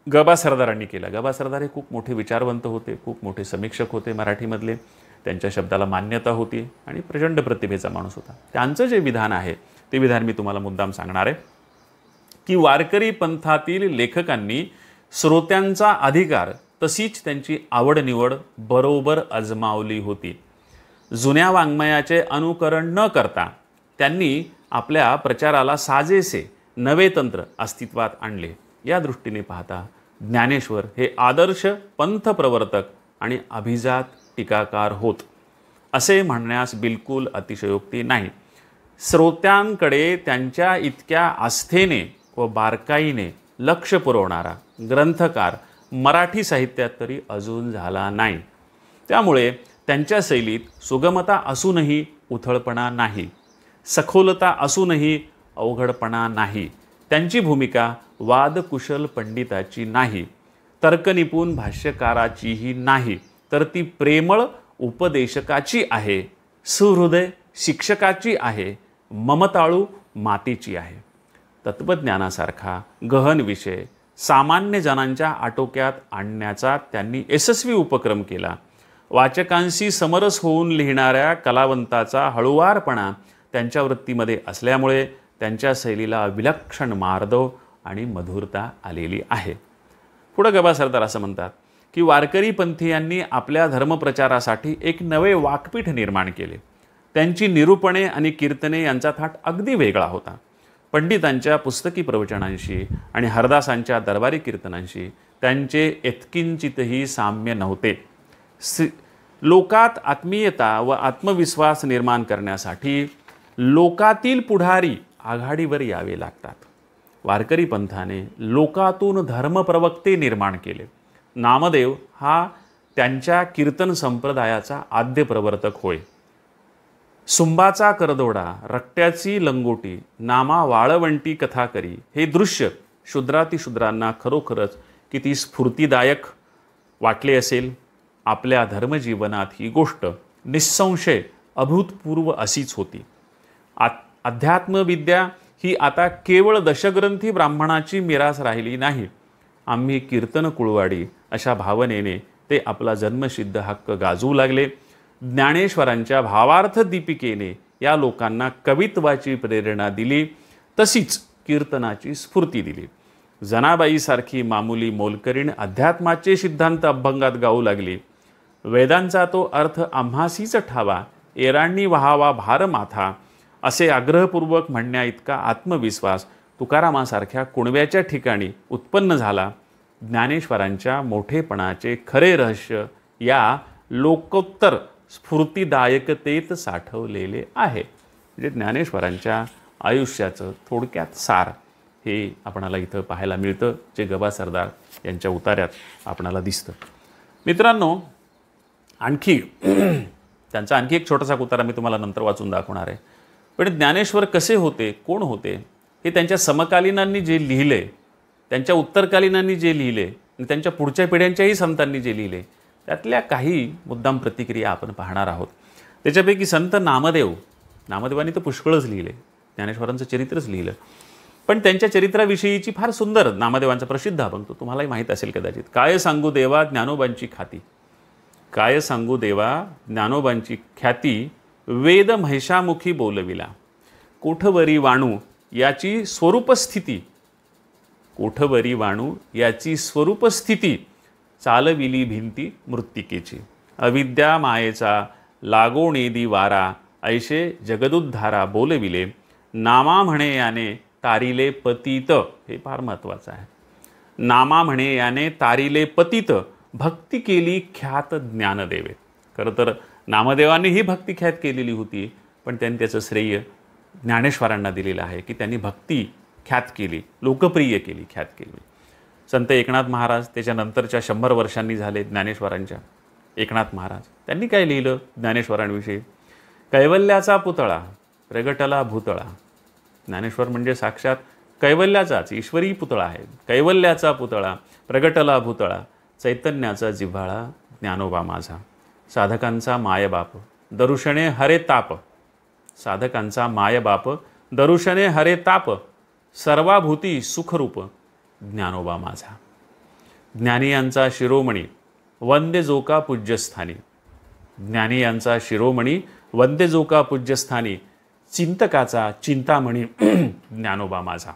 S1: ग. सरदारांनी केला. ग. सरदार हे खूप मोठे विचारवंत होते, खूप मोठे समीक्षक होते मराठीमधले, त्यांच्या शब्दाला मान्यता होती आणि प्रचंड प्रतिभेचा माणूस होता. त्यांचं जे विधान आहे ते विधान मी तुम्हाला मुद्दाम सांगणार आहे की वारकरी पंथातील लेखकांनी श्रोत्यांचा अधिकार तशीच त्यांची आवड निवड बरोबर अजमावली होती. जुन्या वाङ्मयाचे अनुकरण न करता त्यांनी आपल्या प्रचाराला साजेसे नवे तंत्र अस्तित्वात आणले. या दृष्टीने पाहता ज्ञानेश्वर हे आदर्श पंथ प्रवर्तक आणि अभिजात टीकाकार होत असे म्हणण्यास बिलकुल अतिशयोक्ती नाही. श्रोत्यांकडे त्यांच्या इतक्या आस्थेने व बारकाईने लक्ष पुरवणारा ग्रंथकार मराठी साहित्यात तरी अजून झाला नाही. त्यामुळे त्यांच्या शैलीत सुगमता असूनही उथळपणा नाही, सखोलता असूनही अवघडपणा नाही. त्यांची भूमिका वादकुशल पंडिताची नाही, तर्कनिपुण भाष्यकाराचीही नाही, तर ती प्रेमळ उपदेशकाची आहे, सुहृदय शिक्षकाची आहे, ममताळू मातेची आहे. तत्त्वज्ञानासारखा गहन विषय सामान्य जनांच्या आटोक्यात आणण्याचा त्यांनी यशस्वी उपक्रम केला. वाचकांशी समरस होऊन लिहिणाऱ्या कलावंताचा हळुवारपणा त्यांच्या वृत्तीमध्ये असल्यामुळे त्यांच्या शैलीला विलक्षण मार्दव आणि मधुरता आलेली आहे. पुढं गबा सरदार असं म्हणतात की वारकरी पंथीयांनी आपल्या धर्मप्रचारासाठी एक नवे वाकपीठ निर्माण केले. त्यांची निरूपणे आणि कीर्तने यांचा थाट अगदी वेगळा होता. पंडितांच्या पुस्तकी प्रवचनांशी आणि हरदासांच्या दरबारी कीर्तनांशी त्यांचे यत्किंचितही साम्य नव्हते. लोकात आत्मीयता व आत्मविश्वास निर्माण करण्यासाठी लोकातील पुढारी आघाडीवर यावे लागतात. वारकरी पंथाने लोकातून धर्मप्रवक्ते निर्माण केले. नामदेव हा त्यांच्या कीर्तन संप्रदायाचा आद्य प्रवर्तक होय. सुंबाचा करदोडा, रक्त्याची लंगोटी, नामा वाळवंटी कथा करी हे दृश्य शूद्रातिशूद्रांना खरोखरच किती स्फूर्तिदायक वाटले असेल. आपल्या धर्मजीवनात ही गोष्ट निस्संशय अभूतपूर्व अशीच होती. अध्यात्मविद्या ही आता केवळ दशग्रंथी ब्राह्मणाची मिरास राहिली नाही. आम्ही कीर्तन कुळवाडी अशा भावनेने ते आपला जन्मसिद्ध हक्क गाजवू लागले. ज्ञानेश्वरांच्या भावार्थ दीपिकेने या लोकांना कवित्वाची प्रेरणा दिली, तशीच कीर्तनाची स्फूर्ती दिली. जनाबाईसारखी मामुली मोलकरीण अध्यात्माचे सिद्धांत अभंगात गाऊ लागली. वेदांचा तो अर्थ आम्हासीच ठावा, एरांनी व्हावा भार माथा असे आग्रहपूर्वक म्हणण्या इतका आत्मविश्वास तुकारामासारख्या कुणव्याच्या ठिकाणी उत्पन्न झाला. ज्ञानेश्वरांच्या मोठेपणाचे खरे रहस्य या लोकोत्तर स्फूर्तिदायकतेत साठवलेले आहे. म्हणजे ज्ञानेश्वरांच्या आयुष्याचं थोडक्यात सार हे आपणाला इथं पाहायला मिळतं, जे गबा सरदार यांच्या उतार्यात आपणाला दिसतं. मित्रांनो, आणखी त्यांचा आणखी एक छोटासा उतारा मी तुम्हाला नंतर वाचून दाखवणार आहे. पण ज्ञानेश्वर कसे होते, कोण होते, हे त्यांच्या समकालीनांनी जे लिहिले, त्यांच्या उत्तरकालीनांनी जे लिहिले आणि त्यांच्या पुढच्या पिढ्यांच्याही संतांनी जे लिहिले, त्यातल्या काही मुद्दाम प्रतिक्रिया आपण पाहणार आहोत. त्याच्यापैकी संत नामदेवांनी तर पुष्कळच लिहिले, ज्ञानेश्वरांचं चरित्रच लिहिलं. पण त्यांच्या चरित्राविषयीची फार सुंदर नामदेवांचा प्रसिद्ध अभंग तो तुम्हालाही माहीत असेल कदाचित. काय सांगू देवा ज्ञानोबांची ख्याती, काय सांगू देवा ज्ञानोबांची ख्याती, वेद महिषामुखी बोलविला, कोठवरी वाणू याची स्वरूपस्थिती, कोठवरी वाणू याची स्वरूपस्थिती, चालविली भिंती मृत्तिकेची, अविद्या मायेचा लागोणेदी वारा, ऐशे जगदुद्धारा बोलविले, नामा म्हणे याने तारिले पतित. हे फार महत्त्वाचं आहे. नामा म्हणे याने तारिले पतित, भक्ती केली ख्यात ज्ञानदेवे. खरं तर नामदेवांनी ही भक्ती ख्यात केलेली होती, पण त्यांनी त्याचं श्रेय ज्ञानेश्वरांना दिलेलं आहे की त्यांनी भक्ती ख्यात केली, लोकप्रिय केली, ख्यात केली. संत एकनाथ महाराज त्याच्यानंतरच्या 100 वर्षांनी झाले ज्ञानेश्वरांच्या. एकनाथ महाराज त्यांनी काय लिहिलं ज्ञानेश्वरांविषयी? कैवल्याचा पुतळा प्रगटला भूतळा. ज्ञानेश्वर म्हणजे साक्षात कैवल्याचाच ईश्वरी पुतळा आहे. कैवल्याचा पुतळा प्रगटला भूतळा, चैतन्याचा जिव्हाळा ज्ञानोबा माझा. साधकांचा मायबाप दरुषणे हरे ताप, साधकांचा मायबाप दरुषणे हरे ताप, सर्वाभूती सुखरूप ज्ञानोबा माझा. ज्ञानियांचा शिरोमणी वंदे जोका पूज्यस्थानी, ज्ञानियांचा शिरोमणी वंदे जोका पूज्यस्थानी, चिंतकाचा चिंतामणी ज्ञानोबा माझा.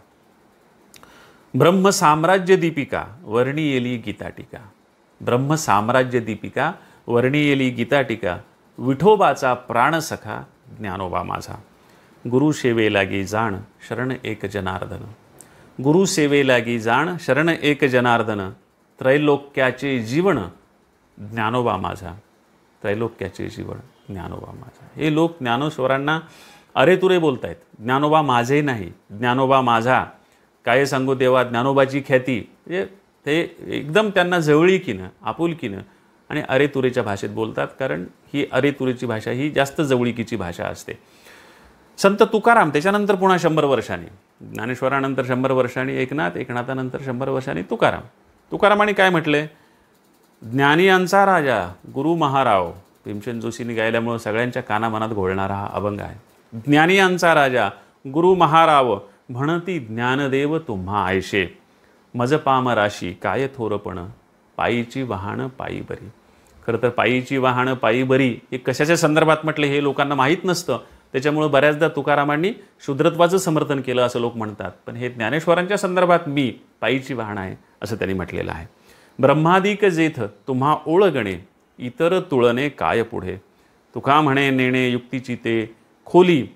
S1: ब्रह्मसाम्राज्य दीपिका वर्णियेली गीताटिका, ब्रह्मसाम्राज्य दीपिका वर्णियेली गीताटिका, विठोबाचा प्राणसखा ज्ञानोबा माझा. गुरुसेवे लागी जाण शरण एक जनार्दन, गुरुसेवे लागी जाण शरण एक जनार्दन, त्रैलोक्याचे जीवन ज्ञानोबा माझा, त्रैलोक्याचे जीवन ज्ञानोबा माझा. हे लोक ज्ञानेश्वरांना अरे तुरे बोलत आहेत. ज्ञानोबा माझे नाही, ज्ञानोबा माझा. काय सांगू देवा ज्ञानोबाची ख्याती, म्हणजे ते एकदम त्यांना जवळीकीनं आपुलकीनं आणि अरे तुरेच्या भाषेत बोलतात, कारण ही अरे तुरेची भाषा ही जास्त जवळीकीची भाषा असते. संत तुकाराम त्याच्यानंतर पुन्हा 100 वर्षांनी, ज्ञानेश्वरानंतर 100 वर्षांनी एकनाथ, एकनाथानंतर 100 वर्षांनी तुकाराम. तुकारामांनी काय म्हटले? ज्ञानियांचा राजा गुरु महाराव. भीमसेन जोशींनी गायल्यामुळं सगळ्यांच्या कानामनात घोळणारा हा अभंग आहे. ज्ञानियांचा राजा गुरु महाराव, म्हणती ज्ञानदेव तुम्हा आयशे. मज पाम राशी काय थोरपण, पायीची वाहन पायी बरी. खरं तर पायीची वाहन पायी बरी हे कशाच्या संदर्भात म्हटले हे लोकांना माहीत नसतं. त्याच्यामुळं बऱ्याचदा तुकारामांनी शूद्रत्वाचं समर्थन केलं असं लोक म्हणतात. पण हे ज्ञानेश्वरांच्या संदर्भात मी पायीची वाहन आहे असं त्यांनी म्हटलेलं आहे. ब्रह्मादिक जेथ तुम्हा ओळगणे, इतर तुळणे काय पुढे. तुका म्हणे नेणे युक्तीची ते खोली,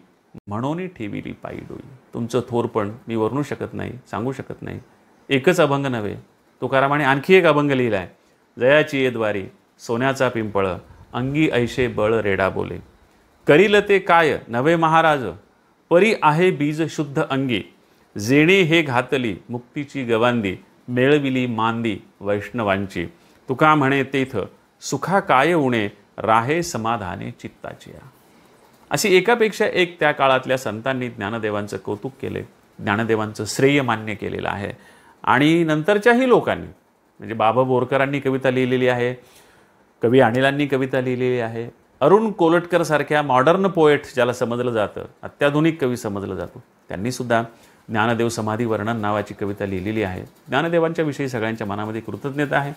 S1: म्हणून ठेविली पायी डोई. तुमचं थोरपण मी वर्णू शकत नाही, सांगू शकत नाही. एकच अभंग नव्हे, तुकारामाने आणखी एक अभंग लिहिला आहे. जयाची येद्वारी सोन्याचा पिंपळ, अंगी ऐशे बळ रेडा बोले. करील ते काय नवे महाराज, परी आहे बीज शुद्ध अंगी. जेणे हे घातली मुक्तीची गवांदी, मेळविली मांदी वैष्णवांची. तुका म्हणे तेथ सुखा काय उणे, राहे समाधाने चित्ताची. अशी एकापेक्षा एक त्या काळातल्या संतांनी ज्ञानदेवांचं कौतुक केले, ज्ञानदेवांचं श्रेय मान्य केलेलं आहे. आणि नंतरच्याही लोकांनी, म्हणजे बाबा बोरकरांनी कविता लिहिलेली आहे, कवी अनिलांनी कविता लिहिलेली आहे, अरुण कोलटकर सारख्या मॉडर्न पोएट ज्याला समजलं जातं, अत्याधुनिक कवी समजलं जातो, त्यांनीसुद्धा ज्ञानदेव समाधी वर्णन नावाची कविता लिहिलेली आहे. ज्ञानदेवांच्या विषयी सगळ्यांच्या मनामध्ये कृतज्ञता आहे.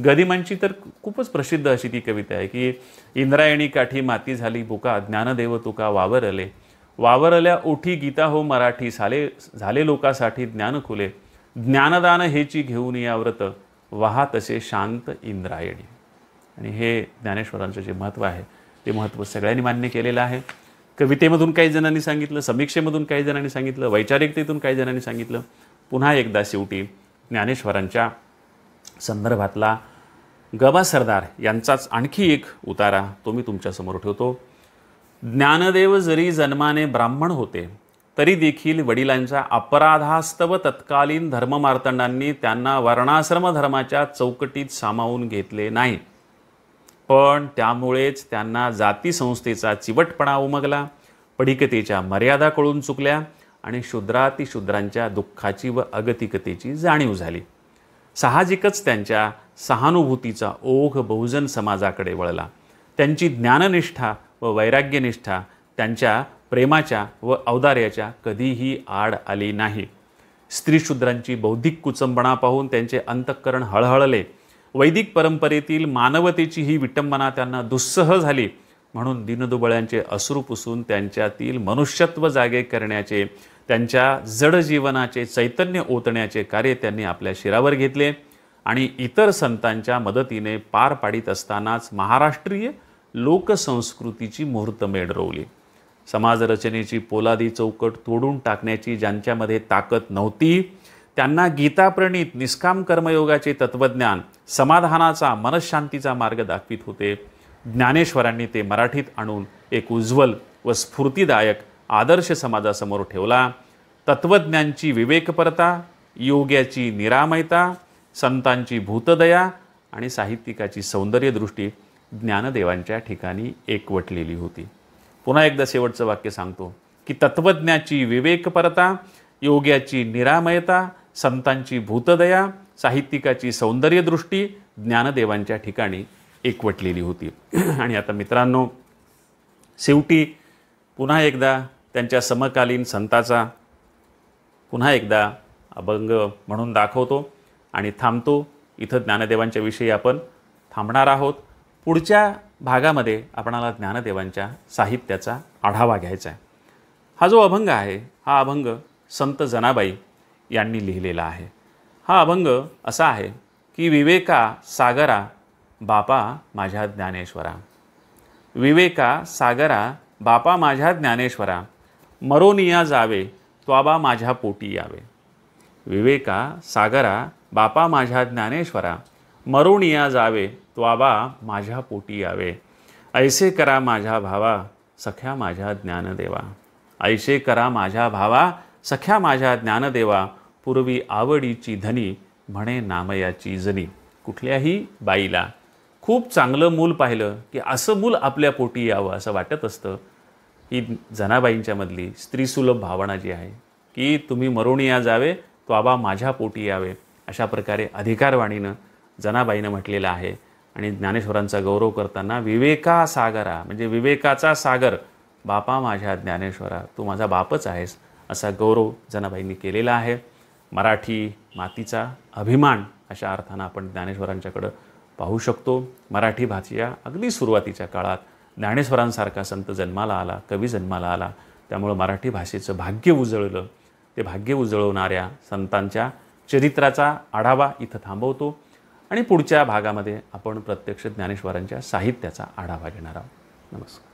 S1: गदिमांची तर खूपच प्रसिद्ध अशी ती कविता आहे की इंद्रायणी काठी माती झाली बुका, ज्ञानदेव तुका वावरले. वावरल्या ओठी गीता हो मराठी, झाले लोकासाठी ज्ञान खुले. ज्ञानदान हेची घेऊन या व्रत, वहा तसे शांत इंद्रायणी. आणि हे ज्ञानेश्वरांचं जे महत्त्व आहे ते महत्त्व सगळ्यांनी मान्य केलेलं आहे. कवितेमधून काही जणांनी सांगितलं, समीक्षेमधून काही जणांनी सांगितलं, वैचारिकतेतून काही जणांनी सांगितलं. पुन्हा एकदा शेवटी ज्ञानेश्वरांच्या संदर्भातला गबा सरदार यांचाच आणखी एक उतारा तो मी तुमच्यासमोर ठेवतो. ज्ञानदेव जरी जन्माने ब्राह्मण होते, तरी देखील वडिलांच्या अपराधास्तव तत्कालीन धर्ममार्तंडांनी त्यांना वर्णाश्रम धर्माच्या चौकटीत सामावून घेतले नाही. पण त्यामुळेच त्यांना जातीसंस्थेचा चिवटपणा उमगला, पडिकतेच्या मर्यादा कळून चुकल्या आणि शूद्रातिशूद्रांच्या दुःखाची व अगतिकतेची जाणीव झाली. साहजिकच त्यांच्या सहानुभूतीचा ओघ बहुजन समाजाकडे वळला. त्यांची ज्ञाननिष्ठा व वैराग्यनिष्ठा त्यांच्या प्रेमाच्या व औदार्याच्या कधीही आड आली नाही. स्त्रीशूद्रांची बौद्धिक कुचंबणा पाहून त्यांचे अंतःकरण हळहळले. वैदिक परंपरेतील मानवतेची ही विटंबना त्यांना दुस्सह झाली. म्हणून दीनदुबळ्यांचे अश्रू पुसून त्यांच्यातील मनुष्यत्व जागे करण्याचे, त्यांच्या जड जीवनाचे चैतन्य ओतण्याचे कार्य त्यांनी आपल्या शिरावर घेतले. आणि इतर संतांच्या मदतीने पार पाडित असतानाच महाराष्ट्रीय लोकसंस्कृतीची मुहूर्तमेढ रोवली. समाजरचनेची पोलादी चौकट तोडून टाकण्याची ज्यांच्यामध्ये ताकद नव्हती, त्यांना गीताप्रणीत निष्काम कर्मयोगाचे तत्त्वज्ञान, समाधानाचा मनशांतीचा मार्ग दाखवित होते. ज्ञानेश्वरांनी ते मराठीत आणून एक उज्ज्वल व स्फूर्तिदायक आदर्श समाजासमोर ठेवला. तत्त्वज्ञांची विवेकपरता, योग्याची निरामयता, संतांची भूतदया आणि साहित्यिकाची सौंदर्यदृष्टी ज्ञानदेवांच्या ठिकाणी एकवटलेली होती. पुन्हा एकदा शेवटचं वाक्य सांगतो की तत्त्वज्ञाची विवेकपरता, योग्याची निरामयता, संतांची भूतदया, साहित्यिकाची सौंदर्यदृष्टी ज्ञानदेवांच्या ठिकाणी एकवटलेली होती. आणि आता मित्रांनो, शेवटी पुन्हा एकदा त्यांच्या समकालीन संताचा पुन्हा एकदा अभंग म्हणून दाखवतो आणि थांबतो. इथं ज्ञानदेवांच्या विषयी आपण थांबणार आहोत. पुढच्या भागामध्ये आपणाला ज्ञानदेवांच्या साहित्याचा आढावा घ्यायचा आहे. हा जो अभंग आहे, हा अभंग संत जनाबाई यांनी लिहिलेला आहे. हा अभंग असा आहे की विवेका सागरा बापा माझ्या ज्ञानेश्वरा. विवेका सागरा बापा माझ्या ज्ञानेश्वरा, मरोनिया जावे त्वाबा माझ्या पोटी यावे. विवेका सागरा बापा माझ्या ज्ञानेश्वरा, मरोनिया जावे त्वाबा माझ्या पोटी यावे. ऐसे करा माझ्या भावा सख्या माझ्या ज्ञानदेवा. ऐसे करा माझ्या भावा सख्या माझ्या ज्ञानदेवा, पूर्वी आवडीची धनी म्हणे नामयाची जनी. कुठल्याही बाईला खूप चांगलं मूल पाहिलं की असं मूल आपल्या पोटी यावं असं वाटत असतं. ही जनाबाईंच्या मधली स्त्रीसुलभ भावना जी आहे की तुम्ही मरोनिया जावे त्वाबा माझ्या पोटी यावे, अशा प्रकारे अधिकारवाणीनं जनाबाईनं म्हटलेलं आहे. आणि ज्ञानेश्वरांचा गौरव करताना विवेका सागरा म्हणजे विवेकाचा सागर बापा माझ्या ज्ञानेश्वरा, तू माझा बापच आहेस असा गौरव जनाबाईंनी केलेला आहे. मराठी मातीचा अभिमान अशा अर्थानं आपण ज्ञानेश्वरांच्याकडं पाहू शकतो. मराठी भाषेच्या अगदी सुरुवातीच्या काळात ज्ञानेश्वरांसारखा संत जन्माला आला, कवी जन्माला आला. त्यामुळं मराठी भाषेचं भाग्य उजळलं. ते भाग्य उजळवणाऱ्या संतांच्या चरित्राचा आढावा इथं थांबवतो आणि पुढच्या भागामध्ये आपण प्रत्यक्ष ज्ञानेश्वरांच्या साहित्याचा आढावा घेणार आहोत. नमस्कार.